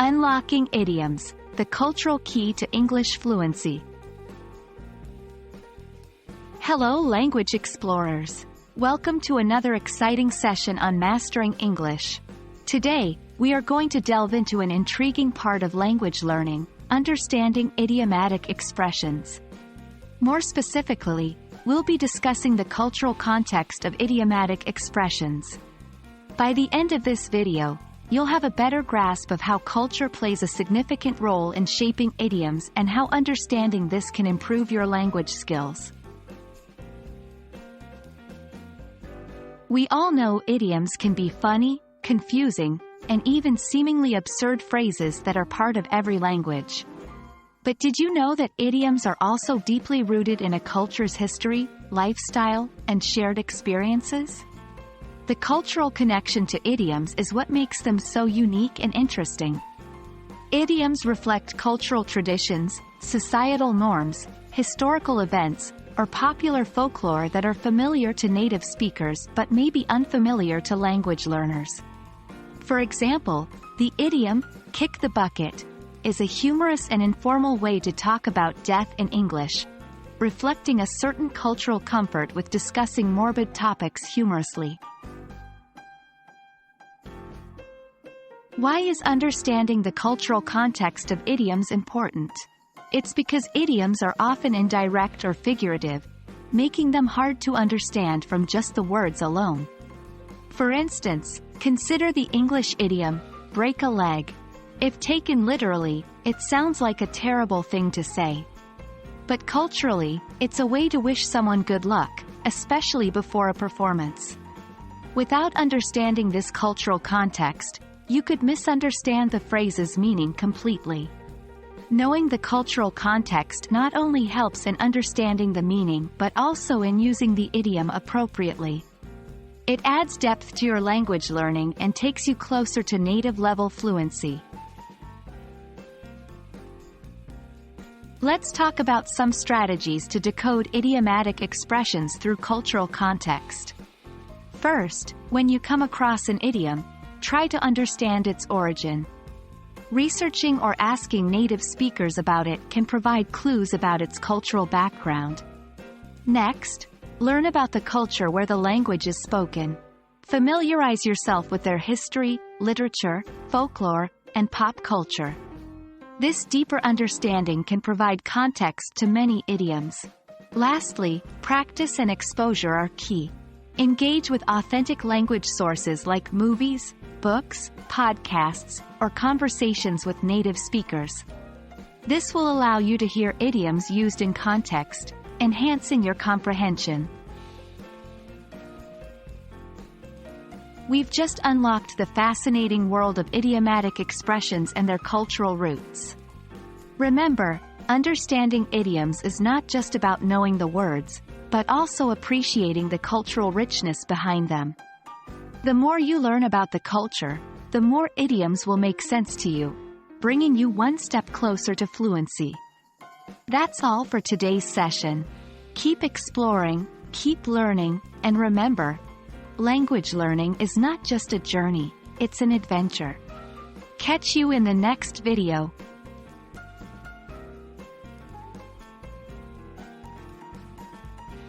Unlocking idioms, the cultural key to English fluency. Hello, language explorers. Welcome to another exciting session on mastering English. Today, we are going to delve into an intriguing part of language learning, understanding idiomatic expressions. More specifically, we'll be discussing the cultural context of idiomatic expressions. By the end of this video, you'll have a better grasp of how culture plays a significant role in shaping idioms and how understanding this can improve your language skills. We all know idioms can be funny, confusing, and even seemingly absurd phrases that are part of every language. But did you know that idioms are also deeply rooted in a culture's history, lifestyle, and shared experiences? The cultural connection to idioms is what makes them so unique and interesting. Idioms reflect cultural traditions, societal norms, historical events, or popular folklore that are familiar to native speakers but may be unfamiliar to language learners. For example, the idiom, "kick the bucket," is a humorous and informal way to talk about death in English, reflecting a certain cultural comfort with discussing morbid topics humorously. Why is understanding the cultural context of idioms important? It's because idioms are often indirect or figurative, making them hard to understand from just the words alone. For instance, consider the English idiom, "break a leg." If taken literally, it sounds like a terrible thing to say. But culturally, it's a way to wish someone good luck, especially before a performance. Without understanding this cultural context, you could misunderstand the phrase's meaning completely. Knowing the cultural context not only helps in understanding the meaning but also in using the idiom appropriately. It adds depth to your language learning and takes you closer to native-level fluency. Let's talk about some strategies to decode idiomatic expressions through cultural context. First, when you come across an idiom, try to understand its origin. Researching or asking native speakers about it can provide clues about its cultural background. Next, learn about the culture where the language is spoken. Familiarize yourself with their history, literature, folklore, and pop culture. This deeper understanding can provide context to many idioms. Lastly, practice and exposure are key. Engage with authentic language sources like movies, books, podcasts, or conversations with native speakers. This will allow you to hear idioms used in context, enhancing your comprehension. We've just unlocked the fascinating world of idiomatic expressions and their cultural roots. Remember, understanding idioms is not just about knowing the words, but also appreciating the cultural richness behind them. The more you learn about the culture, the more idioms will make sense to you, bringing you one step closer to fluency. That's all for today's session. Keep exploring, keep learning, and remember, language learning is not just a journey, it's an adventure. Catch you in the next video.